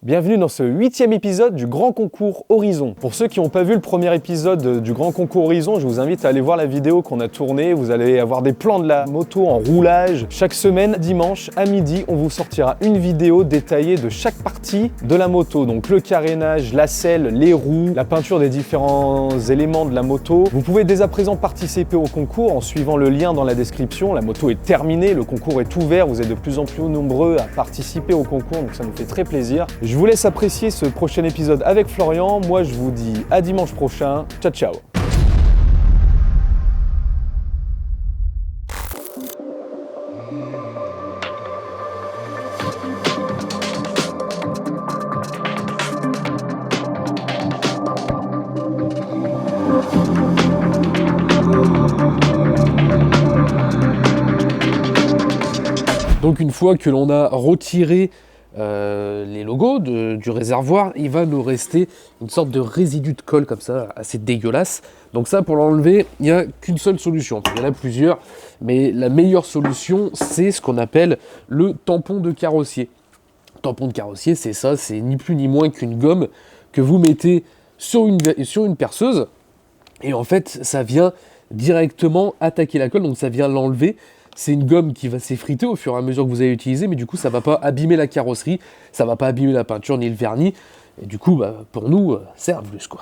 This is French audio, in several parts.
Bienvenue dans ce 8e épisode du Grand Concours Horizon. Pour ceux qui n'ont pas vu le premier épisode du Grand Concours Horizon, je vous invite à aller voir la vidéo qu'on a tournée. Vous allez avoir des plans de la moto en roulage. Chaque semaine, dimanche à midi, on vous sortira une vidéo détaillée de chaque partie de la moto. Donc le carénage, la selle, les roues, la peinture des différents éléments de la moto. Vous pouvez dès à présent participer au concours en suivant le lien dans la description. La moto est terminée, le concours est ouvert. Vous êtes de plus en plus nombreux à participer au concours, donc ça nous fait très plaisir. Je vous laisse apprécier ce prochain épisode avec Florian. Moi, je vous dis à dimanche prochain. Ciao, ciao. Donc une fois que l'on a retiré les logos du réservoir, il va nous rester une sorte de résidu de colle comme ça, assez dégueulasse. Donc ça, pour l'enlever, il n'y a qu'une seule solution. Il y en a plusieurs, mais la meilleure solution, c'est ce qu'on appelle le tampon de carrossier. Tampon de carrossier, c'est ça, c'est ni plus ni moins qu'une gomme que vous mettez sur une perceuse. Et en fait, ça vient directement attaquer la colle, donc ça vient l'enlever. C'est une gomme qui va s'effriter au fur et à mesure que vous allez l'utiliser, mais du coup, ça ne va pas abîmer la carrosserie, ça ne va pas abîmer la peinture ni le vernis. Et du coup, pour nous, c'est un plus, quoi.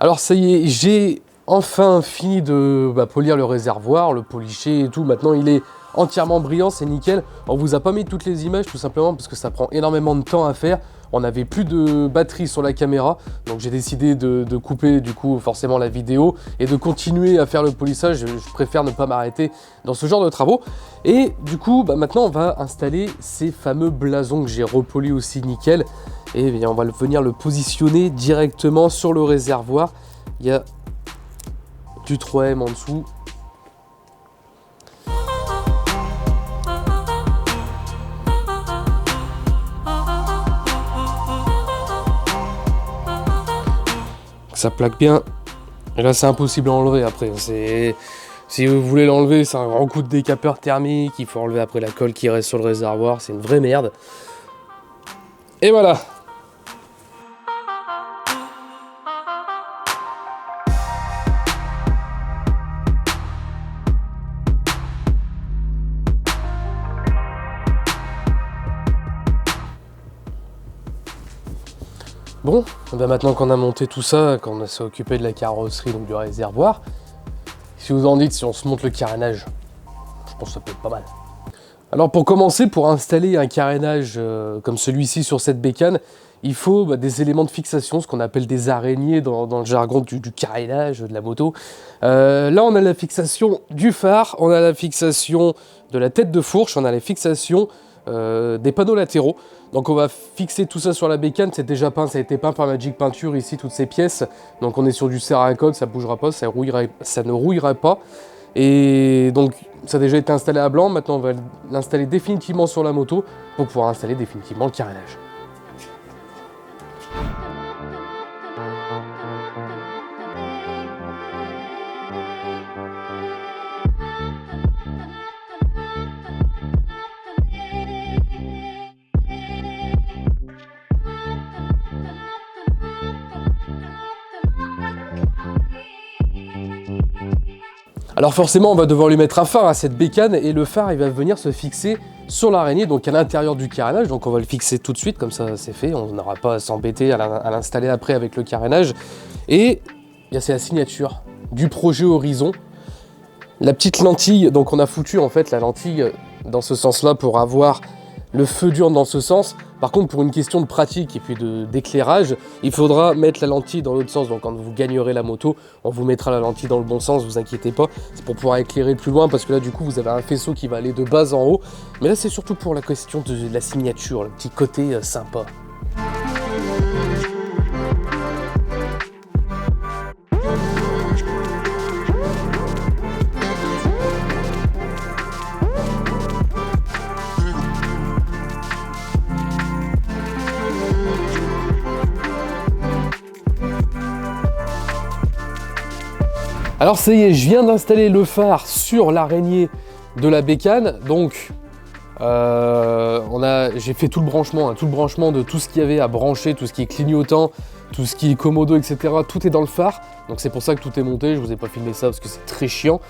Alors ça y est, j'ai enfin fini de polir le réservoir, le policher et tout. Maintenant il est entièrement brillant, c'est nickel. On vous a pas mis toutes les images tout simplement parce que ça prend énormément de temps à faire. On n'avait plus de batterie sur la caméra, donc j'ai décidé de couper du coup forcément la vidéo et de continuer à faire le polissage. Je préfère ne pas m'arrêter dans ce genre de travaux. Et du coup, maintenant on va installer ces fameux blasons que j'ai repolis aussi nickel. Et bien, on va venir le positionner directement sur le réservoir. Il y a du 3M en dessous. Ça plaque bien. Et là, c'est impossible à enlever après. Si vous voulez l'enlever, c'est un grand coup de décapeur thermique. Il faut enlever après la colle qui reste sur le réservoir. C'est une vraie merde. Et voilà. Bon, maintenant qu'on a monté tout ça, qu'on s'est occupé de la carrosserie, donc du réservoir, si vous en dites, si on se monte le carénage, je pense que ça peut être pas mal. Alors pour commencer, pour installer un carénage comme celui-ci sur cette bécane, il faut des éléments de fixation, ce qu'on appelle des araignées dans le jargon du carénage de la moto. Là, on a la fixation du phare, on a la fixation de la tête de fourche, on a la fixation des panneaux latéraux. Donc on va fixer tout ça sur la bécane, c'est déjà peint, ça a été peint par Magic Peinture ici, toutes ces pièces. Donc on est sur du Cerakote, ça bougera pas, ça ne rouillera pas. Et donc ça a déjà été installé à blanc, maintenant on va l'installer définitivement sur la moto pour pouvoir installer définitivement le carénage. Alors forcément, on va devoir lui mettre un phare à cette bécane et le phare, il va venir se fixer sur l'araignée, donc à l'intérieur du carénage. Donc on va le fixer tout de suite, comme ça c'est fait. On n'aura pas à s'embêter à l'installer après avec le carénage. Et c'est la signature du projet Horizon. La petite lentille, donc on a foutu en fait la lentille dans ce sens-là pour avoir le feu d'urne dans ce sens. Par contre, pour une question de pratique et puis d'éclairage, il faudra mettre la lentille dans l'autre sens. Donc quand vous gagnerez la moto, on vous mettra la lentille dans le bon sens, vous inquiétez pas. C'est pour pouvoir éclairer plus loin parce que là du coup vous avez un faisceau qui va aller de bas en haut. Mais là c'est surtout pour la question de la signature, le petit côté sympa. Alors ça y est, je viens d'installer le phare sur l'araignée de la bécane, donc j'ai fait tout le branchement de tout ce qu'il y avait à brancher, tout ce qui est clignotant, tout ce qui est commodo, etc. Tout est dans le phare, donc c'est pour ça que tout est monté, je vous ai pas filmé ça parce que c'est très chiant.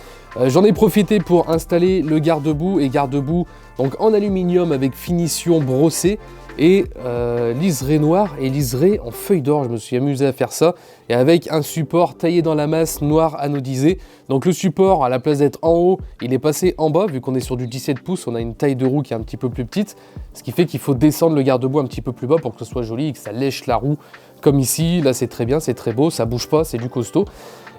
J'en ai profité pour installer le garde-boue, donc en aluminium avec finition brossée, et liseré noir et liseré en feuille d'or. Je me suis amusé à faire ça, et avec un support taillé dans la masse noir anodisé. Donc le support, à la place d'être en haut, il est passé en bas. Vu qu'on est sur du 17 pouces, on a une taille de roue qui est un petit peu plus petite, ce qui fait qu'il faut descendre le garde-boue un petit peu plus bas pour que ce soit joli et que ça lèche la roue comme ici. Là c'est très bien, c'est très beau, ça bouge pas, c'est du costaud.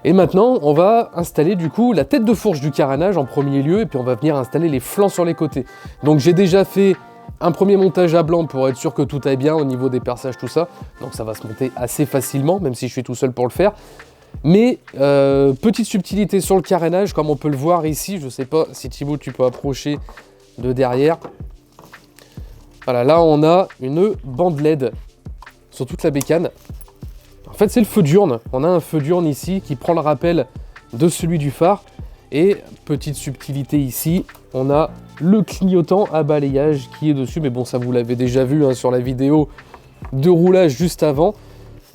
Et maintenant on va installer du coup la tête de fourche du carénage en premier lieu, et puis on va venir installer les flancs sur les côtés. Donc j'ai déjà fait un premier montage à blanc pour être sûr que tout aille bien au niveau des perçages, tout ça. Donc ça va se monter assez facilement, même si je suis tout seul pour le faire. Mais petite subtilité sur le carénage, comme on peut le voir ici. Je sais pas si Thibaut tu peux approcher de derrière. Voilà, là on a une bande LED sur toute la bécane. En fait c'est le feu d'urne. On a un feu d'urne ici qui prend le rappel de celui du phare. Et petite subtilité ici, on a le clignotant à balayage qui est dessus, mais bon ça vous l'avez déjà vu hein, sur la vidéo de roulage juste avant.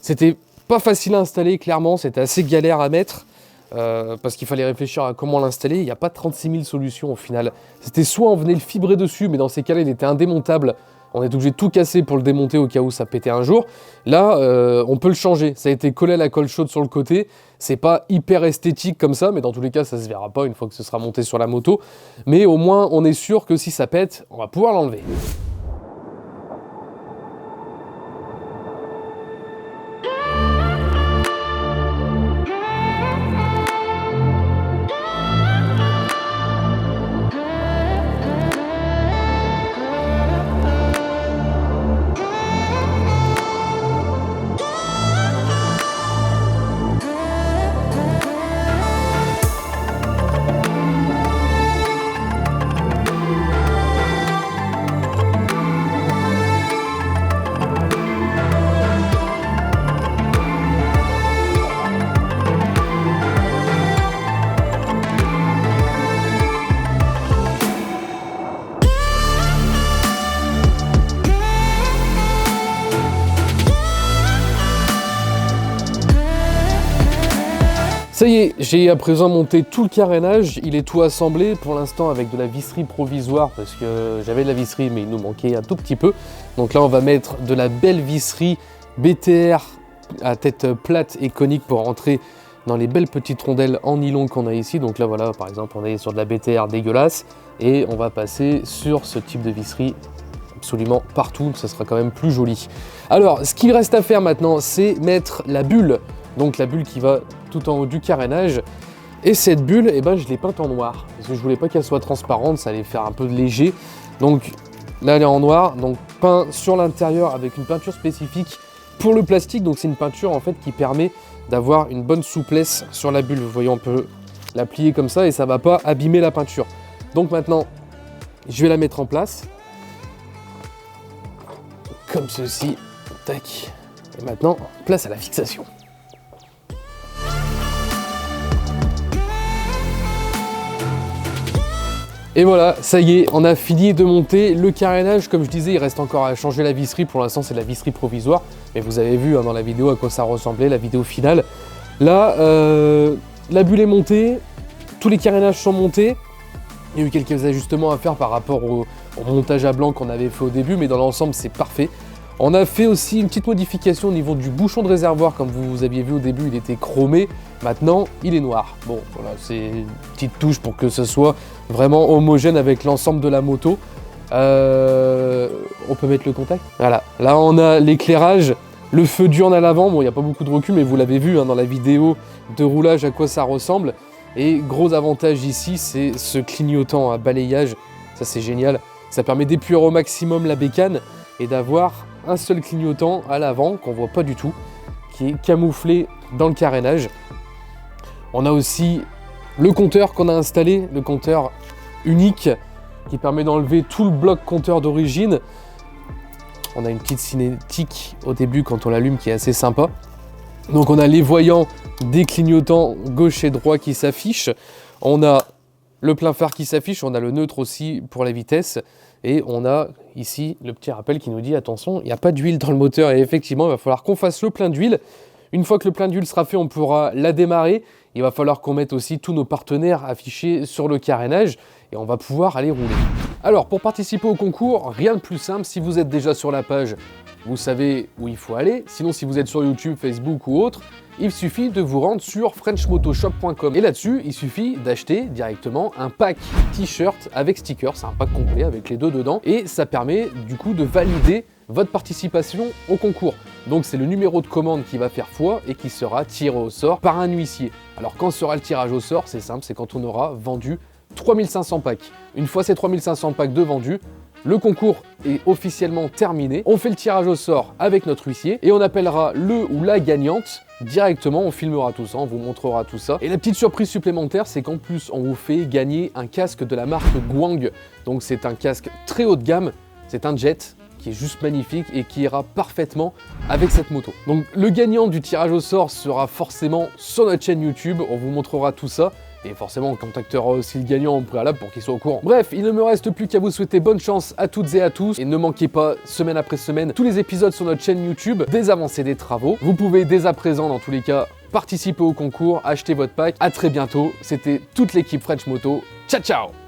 C'était pas facile à installer, clairement, c'était assez galère à mettre, parce qu'il fallait réfléchir à comment l'installer. Il n'y a pas 36 000 solutions au final. C'était soit on venait le fibrer dessus, mais dans ces cas-là il était indémontable. On est obligé de tout casser pour le démonter au cas où ça pétait un jour. Là, on peut le changer. Ça a été collé à la colle chaude sur le côté. C'est pas hyper esthétique comme ça, mais dans tous les cas, ça se verra pas une fois que ce sera monté sur la moto. Mais au moins, on est sûr que si ça pète, on va pouvoir l'enlever. Ça y est, j'ai à présent monté tout le carénage, il est tout assemblé pour l'instant avec de la visserie provisoire parce que j'avais de la visserie mais il nous manquait un tout petit peu. Donc là on va mettre de la belle visserie BTR à tête plate et conique pour rentrer dans les belles petites rondelles en nylon qu'on a ici. Donc là voilà, par exemple on est sur de la BTR dégueulasse et on va passer sur ce type de visserie absolument partout, ça sera quand même plus joli. Alors ce qu'il reste à faire maintenant, c'est mettre la bulle, donc la bulle qui va tout en haut du carénage. Et cette bulle, eh ben, je l'ai peinte en noir parce que je voulais pas qu'elle soit transparente, ça allait faire un peu léger. Donc Là, elle est en noir, donc peint sur l'intérieur avec une peinture spécifique pour le plastique. Donc c'est une peinture en fait qui permet d'avoir une bonne souplesse sur la bulle. Vous voyez, on peut la plier comme ça et ça ne va pas abîmer la peinture. Donc maintenant, je vais la mettre en place. Comme ceci. Tac. Et maintenant, place à la fixation. Et voilà, ça y est, on a fini de monter le carénage. Comme je disais, il reste encore à changer la visserie. Pour l'instant, c'est de la visserie provisoire. Mais vous avez vu dans la vidéo à quoi ça ressemblait, la vidéo finale. Là, la bulle est montée, tous les carénages sont montés. Il y a eu quelques ajustements à faire par rapport au montage à blanc qu'on avait fait au début, mais dans l'ensemble, c'est parfait. On a fait aussi une petite modification au niveau du bouchon de réservoir. Comme vous aviez vu au début, il était chromé. Maintenant, il est noir. Bon, voilà, c'est une petite touche pour que ce soit vraiment homogène avec l'ensemble de la moto. On peut mettre le contact. Voilà, là on a l'éclairage, le feu diurne à l'avant. Bon, il n'y a pas beaucoup de recul, mais vous l'avez vu dans la vidéo de roulage à quoi ça ressemble. Et gros avantage ici, c'est ce clignotant à balayage. Ça, c'est génial. Ça permet d'épurer au maximum la bécane et d'avoir un seul clignotant à l'avant qu'on voit pas du tout, qui est camouflé dans le carénage. On a aussi le compteur qu'on a installé, le compteur unique qui permet d'enlever tout le bloc compteur d'origine. On a une petite cinétique au début quand on l'allume qui est assez sympa. Donc on a les voyants des clignotants gauche et droit qui s'affichent. On a le plein phare qui s'affiche, on a le neutre aussi pour la vitesse. Et on a ici le petit rappel qui nous dit attention, il n'y a pas d'huile dans le moteur. Et effectivement, il va falloir qu'on fasse le plein d'huile. Une fois que le plein d'huile sera fait, on pourra la démarrer. Il va falloir qu'on mette aussi tous nos partenaires affichés sur le carénage et on va pouvoir aller rouler. Alors, pour participer au concours, rien de plus simple. Si vous êtes déjà sur la page, vous savez où il faut aller. Sinon, si vous êtes sur YouTube, Facebook ou autre, il suffit de vous rendre sur frenchmotoshop.com. Et là-dessus, il suffit d'acheter directement un pack t-shirt avec sticker. C'est un pack complet avec les deux dedans. Et ça permet du coup de valider votre participation au concours. Donc c'est le numéro de commande qui va faire foi et qui sera tiré au sort par un huissier. Alors quand sera le tirage au sort? C'est simple, c'est quand on aura vendu 3500 packs. Une fois ces 3500 packs de vendus, le concours est officiellement terminé. On fait le tirage au sort avec notre huissier et on appellera le ou la gagnante directement. On filmera tout ça, on vous montrera tout ça. Et la petite surprise supplémentaire, c'est qu'en plus, on vous fait gagner un casque de la marque Guang. Donc c'est un casque très haut de gamme, c'est un Jet qui est juste magnifique et qui ira parfaitement avec cette moto. Donc le gagnant du tirage au sort sera forcément sur notre chaîne YouTube, on vous montrera tout ça. Et forcément, on contactera aussi le gagnant en préalable pour qu'il soit au courant. Bref, il ne me reste plus qu'à vous souhaiter bonne chance à toutes et à tous. Et ne manquez pas, semaine après semaine, tous les épisodes sur notre chaîne YouTube, des avancées des travaux. Vous pouvez dès à présent, dans tous les cas, participer au concours, acheter votre pack. À très bientôt. C'était toute l'équipe French Moto. Ciao, ciao!